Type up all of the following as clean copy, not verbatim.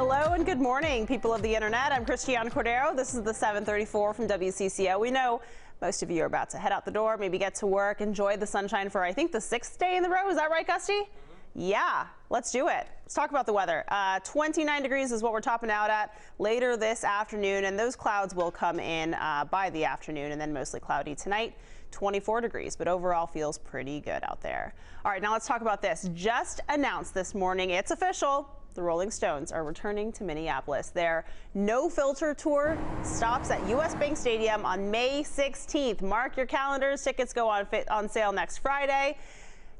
Hello and good morning, people of the internet. I'm Christiane Cordero. This is the 734 from WCCO. We know most of you are about to head out the door, maybe get to work, enjoy the sunshine for, I think, the 6th day in the row. Is that right, Gusty? Yeah, let's do it. Let's talk about the weather. 29 degrees is what we're topping out at later this afternoon, and those clouds will come in by the afternoon, and then mostly cloudy tonight. 24 degrees, but overall feels pretty good out there. All right, now let's talk about this. Just announced this morning, it's official. The Rolling Stones are returning to Minneapolis. Their No Filter tour stops at US Bank Stadium on May 16th. Mark your calendars. Tickets go on sale next Friday.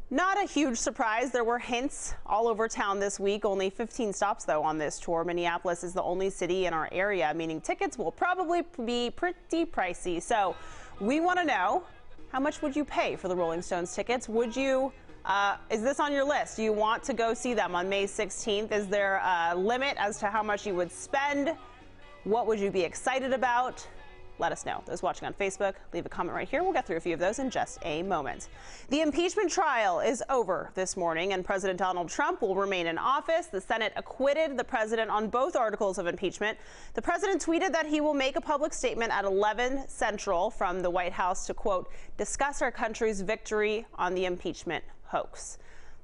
Not a huge surprise. There were hints all over town this week. Only 15 stops, though, on this tour. Minneapolis is the only city in our area, meaning tickets will probably be pretty pricey. So we want to know, how much would you pay for the Rolling Stones tickets? Would you is this on your list? Do you want to go see them on May 16th? Is there a limit as to how much you would spend? What would you be excited about? Let us know. Those watching on Facebook, leave a comment right here. We'll get through a few of those in just a moment. The impeachment trial is over this morning, and President Donald Trump will remain in office. The Senate acquitted the president on both articles of impeachment. The president tweeted that he will make a public statement at 11 Central from the White House to, quote, discuss our country's victory on the impeachment hoax.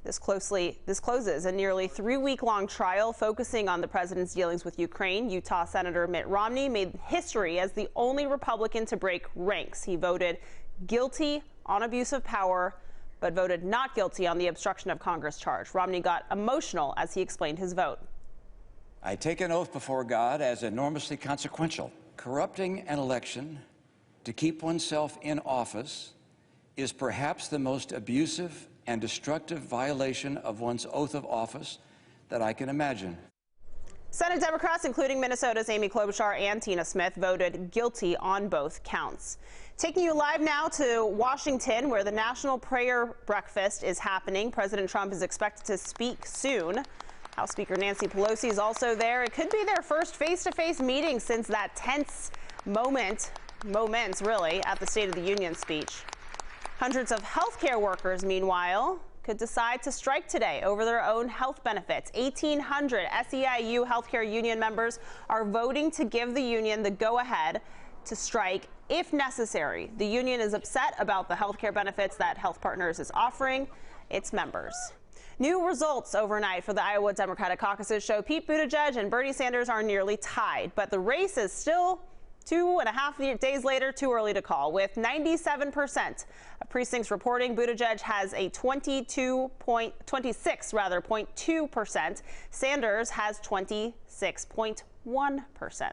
This closes a nearly 3-week-long trial focusing on the president's dealings with Ukraine. Utah Senator Mitt Romney made history as the only Republican to break ranks. He voted guilty on abuse of power, but voted not guilty on the obstruction of Congress charge. Romney got emotional as he explained his vote. I take an oath before God as enormously consequential. Corrupting an election to keep oneself in office is perhaps the most abusive and destructive violation of one's oath of office that I can imagine. Senate Democrats, including Minnesota's Amy Klobuchar and Tina Smith, voted guilty on both counts. Taking you live now to Washington, where the National Prayer Breakfast is happening. President Trump is expected to speak soon. House Speaker Nancy Pelosi is also there. It could be their first face-to-face meeting since that tense moments really, at the State of the Union speech. Hundreds of healthcare workers, meanwhile, could decide to strike today over their own health benefits. 1,800 SEIU healthcare union members are voting to give the union the go-ahead to strike if necessary. The union is upset about the healthcare benefits that Health Partners is offering its members. New results overnight for the Iowa Democratic caucuses show Pete Buttigieg and Bernie Sanders are nearly tied, but the race is still 2.5 days later, too early to call. With 97% of precincts reporting, Buttigieg has a 26.2%. Sanders has 26.1%.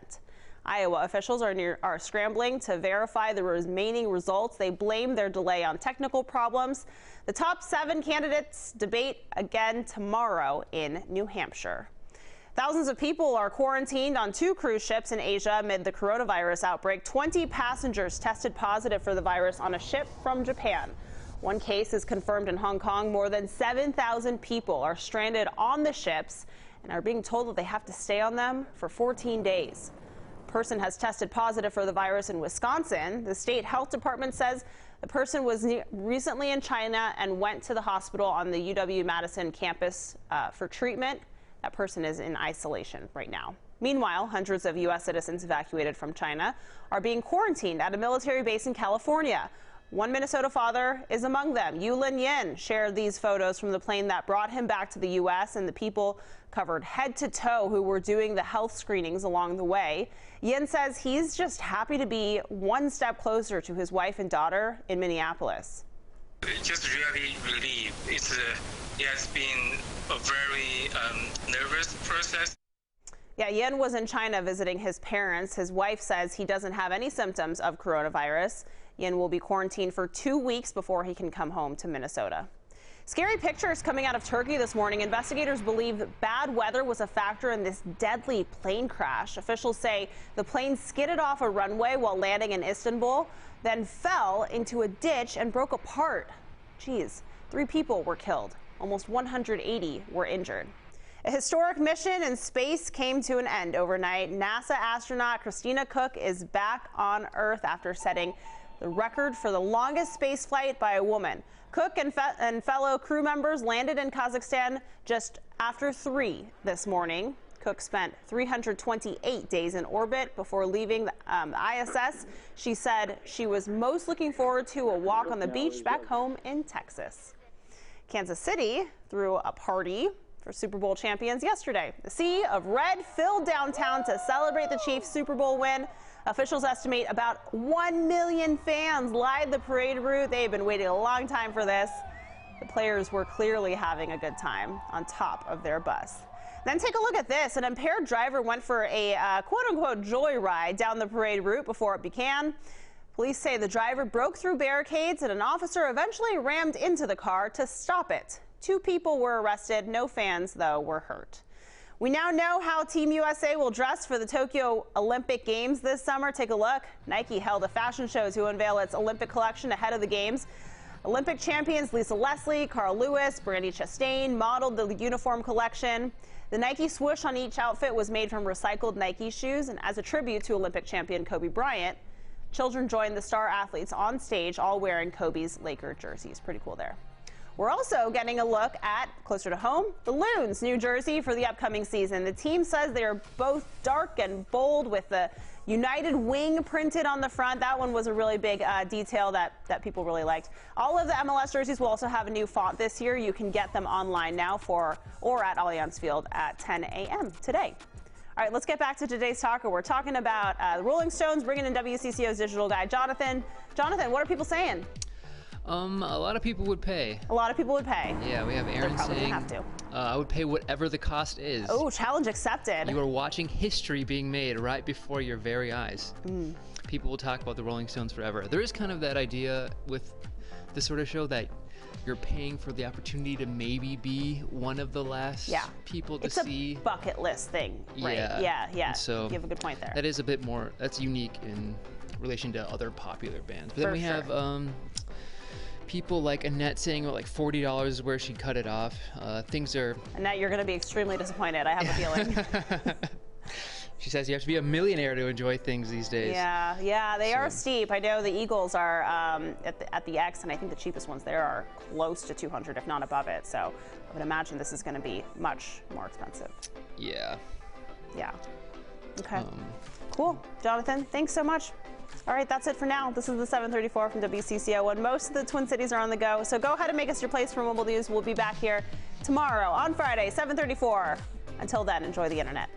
Iowa officials are scrambling to verify the remaining results. They blame their delay on technical problems. The top 7 candidates debate again tomorrow in New Hampshire. Thousands of people are quarantined on 2 cruise ships in Asia amid the coronavirus outbreak. 20 passengers tested positive for the virus on a ship from Japan. One case is confirmed in Hong Kong. More than 7,000 people are stranded on the ships and are being told that they have to stay on them for 14 days. A person has tested positive for the virus in Wisconsin. The state health department says the person was recently in China and went to the hospital on the UW-Madison campus for treatment. That person is in isolation right now. Meanwhile, hundreds of U.S. citizens evacuated from China are being quarantined at a military base in California. One Minnesota father is among them. Yulin Yin shared these photos from the plane that brought him back to the U.S. and the people covered head to toe who were doing the health screenings along the way. Yin says he's just happy to be one step closer to his wife and daughter in Minneapolis. Just really relieved. It has been a very nervous process. Yeah, Yin was in China visiting his parents. His wife says he doesn't have any symptoms of coronavirus. Yin will be quarantined for 2 weeks before he can come home to Minnesota. Scary pictures coming out of Turkey this morning. Investigators believe bad weather was a factor in this deadly plane crash. Officials say the plane skidded off a runway while landing in Istanbul, then fell into a ditch and broke apart. Geez, 3 people were killed. Almost 180 were injured. A historic mission in space came to an end overnight. NASA astronaut Christiane Cook is back on Earth after setting the record for the longest space flight by a woman. Cook and fellow crew members landed in Kazakhstan just after 3 this morning. Cook spent 328 days in orbit before leaving the ISS. She said she was most looking forward to a walk on the beach back home in Texas. Kansas City threw a party for Super Bowl champions yesterday. The sea of red filled downtown to celebrate the Chiefs' Super Bowl win. Officials estimate about 1 million fans lined the parade route. They had been waiting a long time for this. The players were clearly having a good time on top of their bus. Then take a look at this. An impaired driver went for a quote-unquote joyride down the parade route before it began. Police say the driver broke through barricades and an officer eventually rammed into the car to stop it. 2 people were arrested. No fans, though, were hurt. We now know how Team USA will dress for the Tokyo Olympic Games this summer. Take a look. Nike held a fashion show to unveil its Olympic collection ahead of the Games. Olympic champions Lisa Leslie, Carl Lewis, Brandi Chastain modeled the uniform collection. The Nike swoosh on each outfit was made from recycled Nike shoes, and as a tribute to Olympic champion Kobe Bryant, children joined the star athletes on stage, all wearing Kobe's Laker jerseys. Pretty cool there. We're also getting a look at, closer to home, the Loons New Jersey for the upcoming season. The team says they are both dark and bold with the United wing printed on the front. That one was a really big detail that people really liked. All of the MLS jerseys will also have a new font this year. You can get them online now or at Allianz Field at 10 a.m. today. All right, let's get back to today's talker. We're talking about the Rolling Stones bringing in WCCO's digital guy, Jonathan. Jonathan, what are people saying? A lot of people would pay. A lot of people would pay. Yeah, we have Aaron saying, have to. I would pay whatever the cost is. Oh, challenge accepted. You are watching history being made right before your very eyes. People will talk about the Rolling Stones forever. There is kind of that idea with this sort of show that you're paying for the opportunity to maybe be one of the last people to see. It's a bucket list thing, right? Yeah. And so you have a good point there. That is a bit more, that's unique in relation to other popular bands. But then we have people like Annette saying like $40 is where she'd cut it off. Things are... Annette, you're going to be extremely disappointed, I have a feeling. She says you have to be a millionaire to enjoy things these days. Yeah, they are steep. I know the Eagles are at the X, and I think the cheapest ones there are close to $200, if not above it. So I would imagine this is going to be much more expensive. Yeah. Okay. Cool. Jonathan, thanks so much. All right, that's it for now. This is the 734 from WCCO, and most of the Twin Cities are on the go. So go ahead and make us your place for mobile news. We'll be back here tomorrow on Friday, 734. Until then, enjoy the internet.